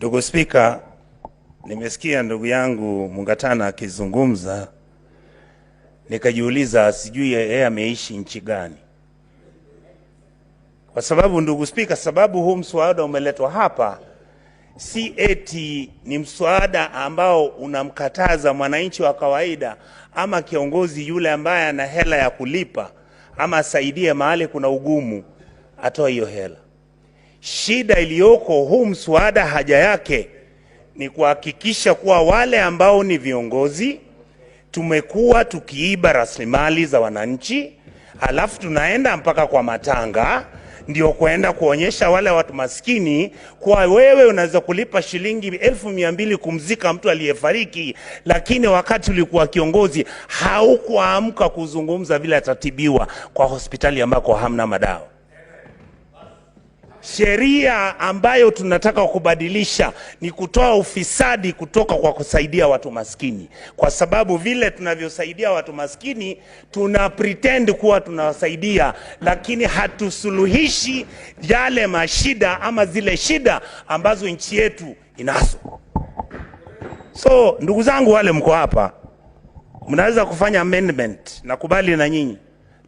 Ndugu Spika, nimesikia ndugu yangu Mungatana akizungumza, nikajiuliza sijui yeye ameishi nchi gani. Kwa sababu ndugu Spika, sababu huu mswada umeletwa hapa si eti ni mswada ambao unamkataza mwananchi wa kawaida ama kiongozi yule ambaye ana hela ya kulipa ama asaidie mahali kuna ugumu atoe hiyo hela. Shida iliyoko huu mswada haja yake ni kuhakikisha kuwa wale ambao ni viongozi tumekuwa tukiiba rasilimali za wananchi, halafu tunaenda mpaka kwa matanga ndio kwenda kuonyesha wale watu maskini kwa wewe unaweza kulipa shilingi 1200 kumzika mtu aliyefariki, lakini wakati ulikuwa kiongozi haukuamka kuzungumza vile atatibiwa kwa hospitali ambako hamna madawa. Sheria ambayo tunataka kubadilisha ni kutoa ufisadi kutoka kwa kusaidia watu maskini, kwa sababu vile tunavyosaidia watu maskini tuna pretend kuwa tunawasaidia, lakini hatusuluhishi yale mashida ama zile shida ambazo nchi yetu inazo. So ndugu zangu wale mko hapa, mnaweza kufanya amendment, nakubali na nyinyi,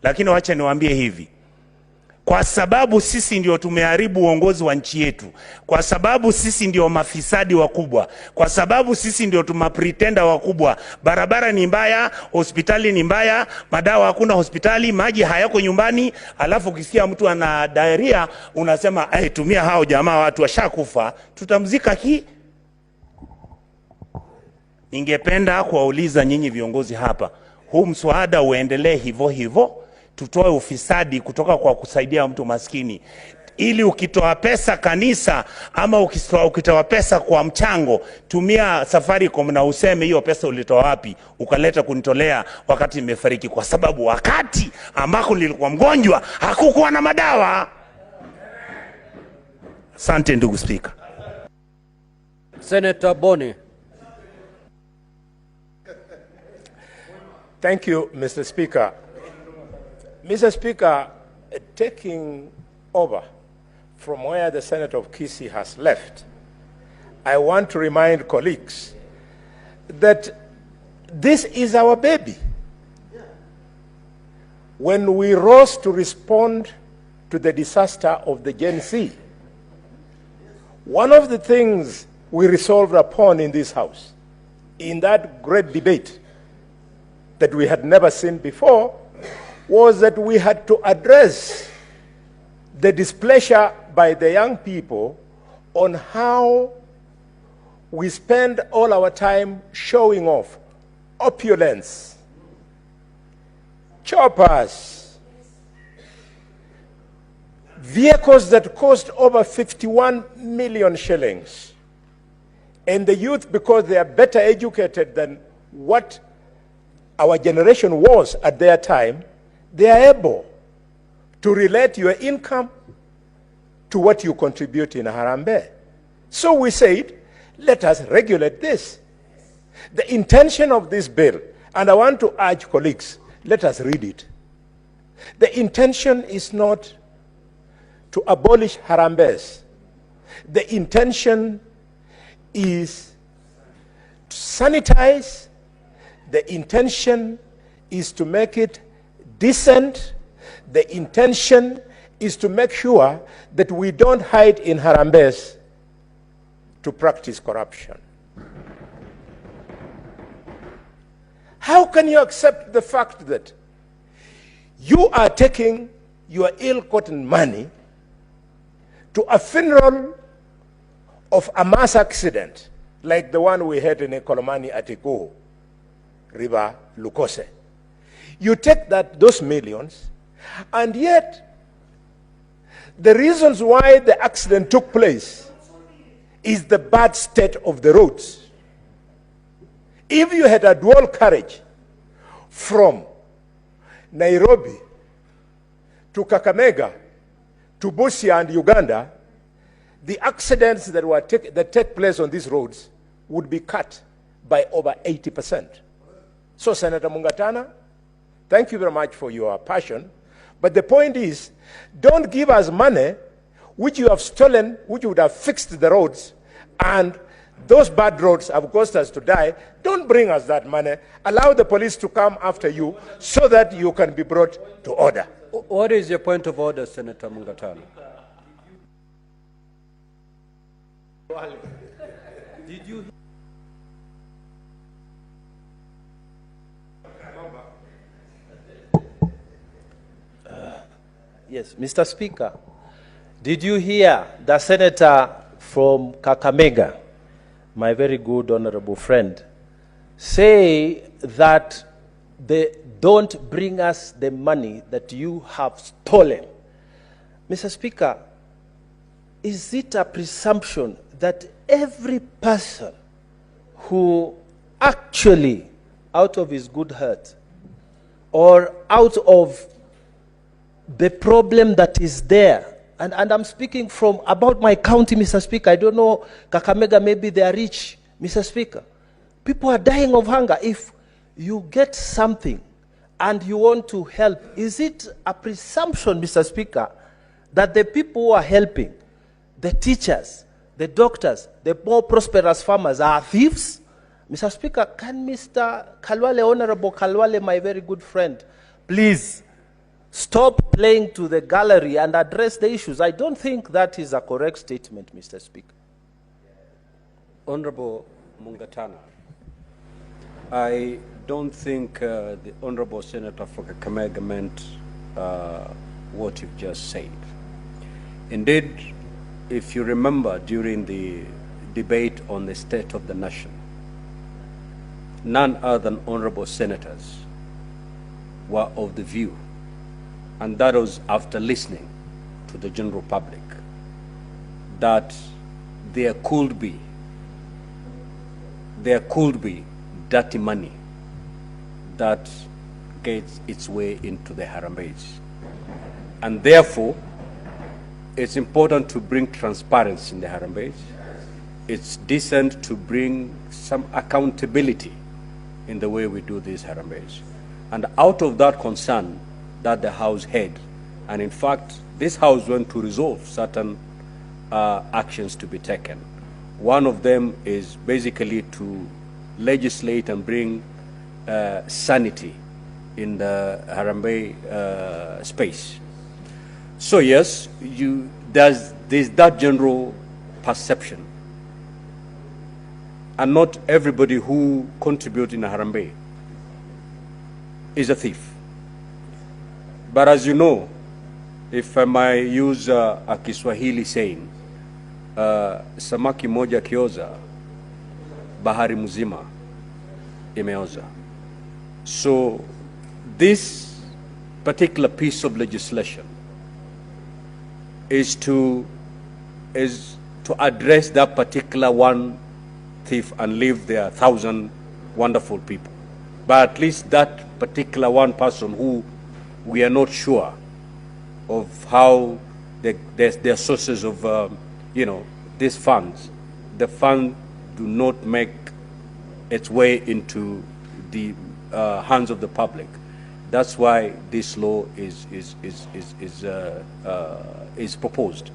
lakini wacha niwaambie hivi: kwa sababu sisi ndio tumeharibu uongozi wa nchi yetu, kwa sababu sisi ndio mafisadi wakubwa, kwa sababu sisi ndio tumapretenda wakubwa, barabara ni mbaya, hospitali ni mbaya, madawa hakuna hospitali, maji hayako nyumbani, alafu ukisikia mtu ana diarrhea unasema tumia hao jamaa watu washakufa, tutamzika hii. Ningependa kuwauliza nyinyi viongozi hapa, huu mswada uendelee hivyo hivyo, tutoe ufisadi kutoka kwa kusaidia mtu maskini, ili ukitoa pesa kanisa ama ukitoa pesa kwa mchango, tumia Safaricom na useme hiyo pesa ulitoa wapi, ukaleta kunitolea wakati nimefariki, kwa sababu wakati ambako nilikuwa mgonjwa hakukuwa na madawa. Asante ndugu Speaker. Senator Boni. Thank you, Mr. Speaker. Mr. Speaker, taking over from where the Senator of Kisii has left, I want to remind colleagues that this is our baby. When we rose to respond to the disaster of the Gen Z, one of the things we resolved upon in this House, in that great debate that we had never seen before, was that we had to address the displeasure by the young people on how we spend all our time showing off opulence, choppers, vehicles that cost over 51 million shillings. And the youth, because they are better educated than what our generation was at their time, they are able to relate your income to what you contribute in Harambee. So we said, let us regulate this. The intention of this bill, and I want to urge colleagues, let us read it. The intention is not to abolish Harambees. The intention is to sanitize. The intention is to make it decent. The intention is to make sure that we don't hide in Harambees to practice corruption. How can you accept the fact that you are taking your ill-gotten money to a funeral of a mass accident like the one we had in Ekolomani at Iko River, Lukose? You take those millions, and yet the reasons why the accident took place is the bad state of the roads. If you had a dual carriage from Nairobi to Kakamega to Busia and Uganda, the accidents that take place on these roads would be cut by over 80%. So, Senator Mungatana, thank you very much for your passion. But the point is, don't give us money which you have stolen, which would have fixed the roads, and those bad roads have caused us to die. Don't bring us that money. Allow the police to come after you so that you can be brought to order. What is your point of order, Senator Mungatano? Did you? Yes, Mr. Speaker, did you hear the senator from Kakamega, my very good honorable friend, say that they don't bring us the money that you have stolen? Mr. Speaker, is it a presumption that every person who actually, out of his good heart, or out of the problem that is there, and I'm speaking from about my county, Mr. Speaker, I don't know, Kakamega, maybe they are rich, Mr. Speaker. People are dying of hunger. If you get something and you want to help, is it a presumption, Mr. Speaker, that the people who are helping, the teachers, the doctors, the more prosperous farmers are thieves? Mr. Speaker, can Mr. Khalwale, Honorable Khalwale, my very good friend, please stop playing to the gallery and address the issues? I don't think that is a correct statement, Mr. Speaker. Honorable Mungatano, I don't think the Honorable Senator for Kakamega meant what you've just said. Indeed, if you remember during the debate on the state of the nation, none other than honorable senators were of the view, and that was after listening to the general public, that there could be dirty money that gets its way into the Harambees. And therefore, it's important to bring transparency in the Harambees. It's decent to bring some accountability in the way we do these Harambees. And out of that concern that the House had, and in fact, this House went to resolve certain actions to be taken. One of them is basically to legislate and bring sanity in the Harambee space. So yes, there's that general perception, and not everybody who contributes in Harambee is a thief. But as you know, if I might use a Kiswahili saying, samaki moja kioza, bahari mzima imeoza. So this particular piece of legislation is to address that particular one thief and leave there 1,000 wonderful people. But at least that particular one person who we are not sure of how their sources of, these funds, the fund do not make its way into the hands of the public. That's why this law is proposed.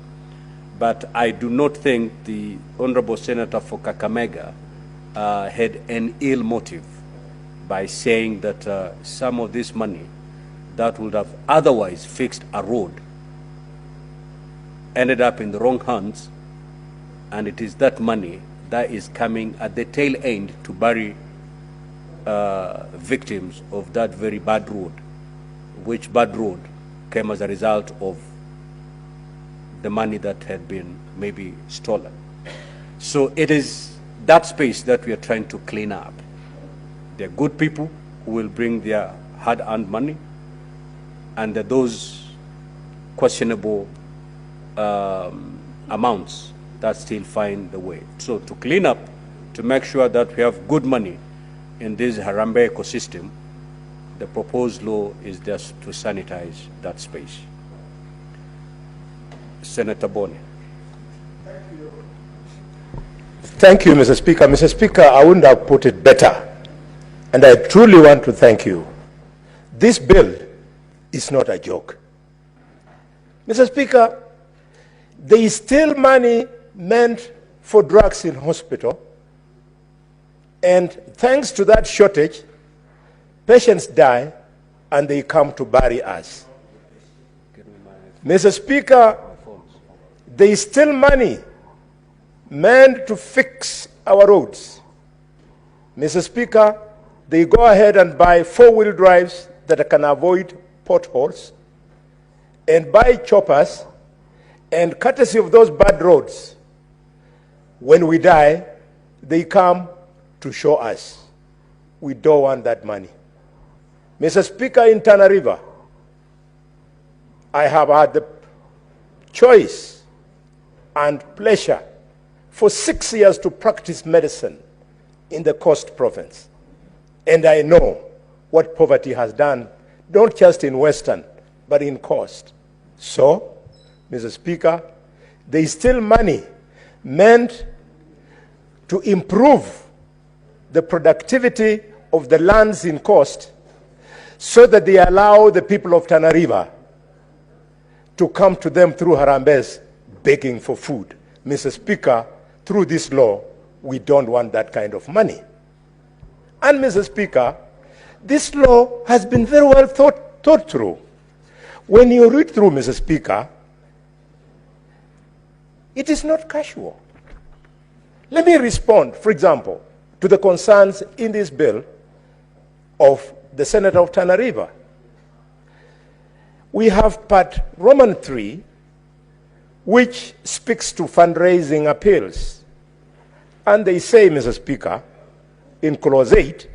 But I do not think the Honorable Senator for Kakamega had an ill motive by saying that some of this money that would have otherwise fixed a road ended up in the wrong hands, and it is that money that is coming at the tail end to bury victims of that very bad road, which bad road came as a result of the money that had been maybe stolen. So it is that space that we are trying to clean up. There are good people who will bring their hard-earned money, and there are those questionable amounts that still find the way. So to clean up, to make sure that we have good money in this Harambee ecosystem, the proposed law is just to sanitize that space. Senator Boni. Thank you, Mr. Speaker. Mr. Speaker, I wouldn't have put it better, and I truly want to thank you. This bill is not a joke. Mr. Speaker, there is still money meant for drugs in hospital. And thanks to that shortage, patients die and they come to bury us. Mr. Speaker, there is still money meant to fix our roads. Mr. Speaker, they go ahead and buy four-wheel drives that can avoid potholes and buy choppers, and courtesy of those bad roads, when we die, they come to show us. We don't want that money. Mr. Speaker, in Tana River, I have had the choice and pleasure for 6 years to practice medicine in the Coast Province. And I know what poverty has done, not just in Western, but in Coast. So, Mr. Speaker, there is still money meant to improve the productivity of the lands in Coast so that they allow the people of Tana River to come to them through Harambes begging for food. Mr. Speaker, through this law, we don't want that kind of money. And Mr. Speaker, this law has been very well thought through. When you read through, Mr. Speaker, it is not casual. Let me respond, for example, to the concerns in this bill of the Senator of Tana River. We have Part Roman 3, which speaks to fundraising appeals. And they say, Mr. Speaker, in Clause 8,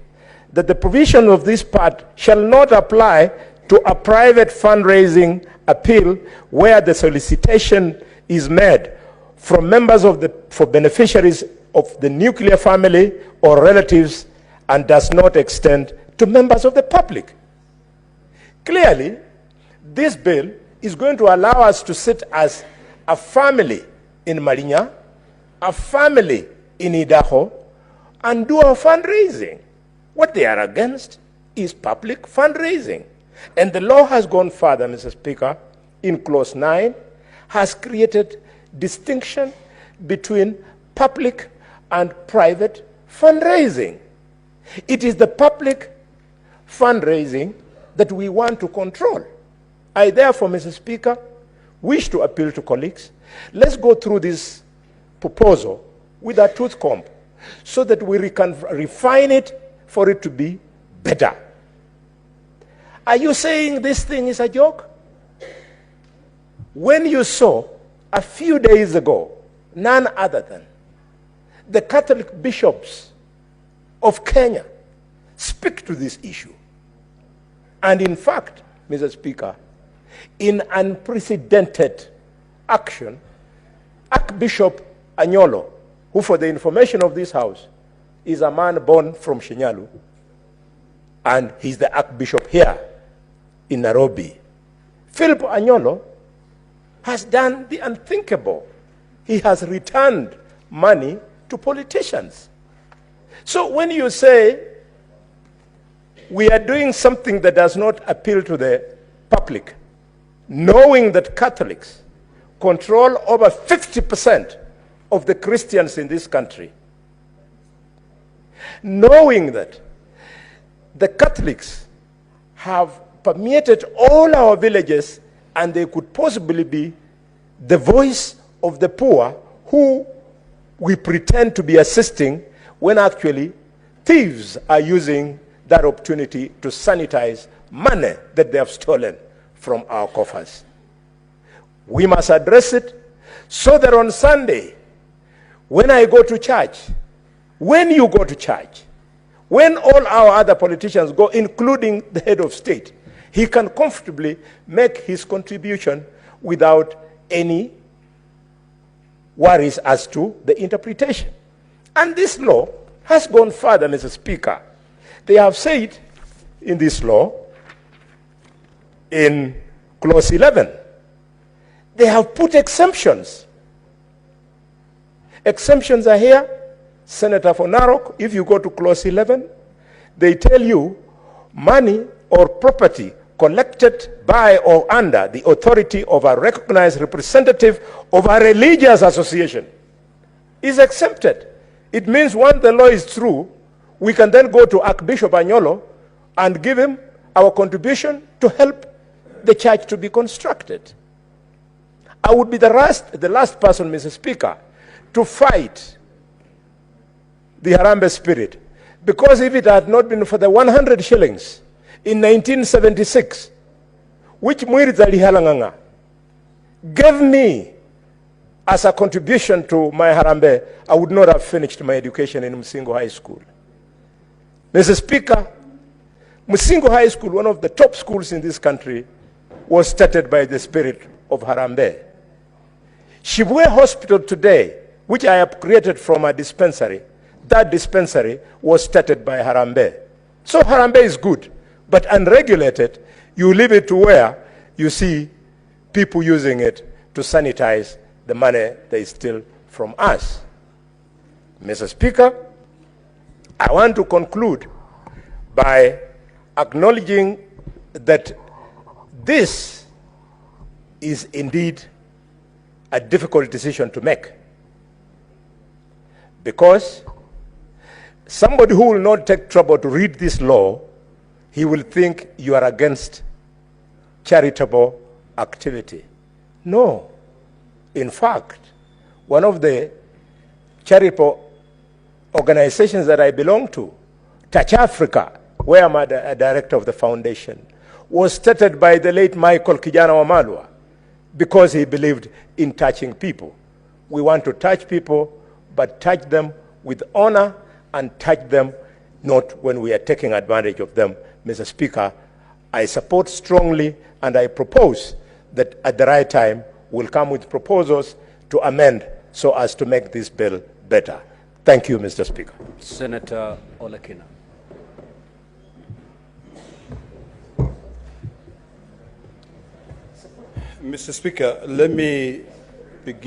that the provision of this part shall not apply to a private fundraising appeal where the solicitation is made from members of for beneficiaries of the nuclear family or relatives and does not extend to members of the public. Clearly, this bill is going to allow us to sit as a family in Marinya, a family in Idaho, and do our fundraising. What they are against is public fundraising. And the law has gone further, Mr. Speaker, in Clause 9, has created distinction between public and private fundraising. It is the public fundraising that we want to control. I therefore, Mr. Speaker, wish to appeal to colleagues. Let's go through this proposal with a tooth comb so that we can refine it for it to be better. Are you saying this thing is a joke? When you saw a few days ago, none other than the Catholic bishops of Kenya speak to this issue. And in fact, Mr. Speaker, in unprecedented action, Archbishop Anyolo, who for the information of this House, is a man born from Shinyalu, and he's the Archbishop here in Nairobi. Philip Anyolo has done the unthinkable. He has returned money to politicians. So when you say we are doing something that does not appeal to the public, knowing that Catholics control over 50% of the Christians in this country, knowing that the Catholics have permeated all our villages and they could possibly be the voice of the poor who we pretend to be assisting when actually thieves are using that opportunity to sanitize money that they have stolen from our coffers. We must address it so that on Sunday, when I go to church, when you go to church, when all our other politicians go, including the head of state, he can comfortably make his contribution without any worries as to the interpretation. And this law has gone further, Mr. Speaker. They have said in this law, in Clause 11, they have put exemptions. Exemptions are here. Senator for Narok, if you go to Clause 11, they tell you money or property collected by or under the authority of a recognized representative of a religious association is exempted. It means once the law is through, we can then go to Archbishop Anyolo and give him our contribution to help the church to be constructed. I would be the last person, Mr. Speaker, to fight the Harambee spirit. Because if it had not been for the 100 shillings in 1976, which Mwirizali Halanganga gave me as a contribution to my Harambee, I would not have finished my education in Musingo High School. Mr. Speaker, Musingo High School, one of the top schools in this country, was started by the spirit of Harambee. Shibwe Hospital today, which I have created from a dispensary, that dispensary was started by Harambee. So Harambee is good, but unregulated, you leave it to where you see people using it to sanitize the money they steal from us. Mr. Speaker, I want to conclude by acknowledging that this is indeed a difficult decision to make, because somebody who will not take trouble to read this law, he will think you are against charitable activity. No. In fact, one of the charitable organizations that I belong to, Touch Africa, where I'm a director of the foundation, was started by the late Michael Kijana Wamalwa because he believed in touching people. We want to touch people, but touch them with honor and touch them not when we are taking advantage of them. Mr. Speaker, I support strongly and I propose that at the right time we'll come with proposals to amend so as to make this bill better. Thank you, Mr. Speaker. Senator Olekina. Mr. Speaker, let me begin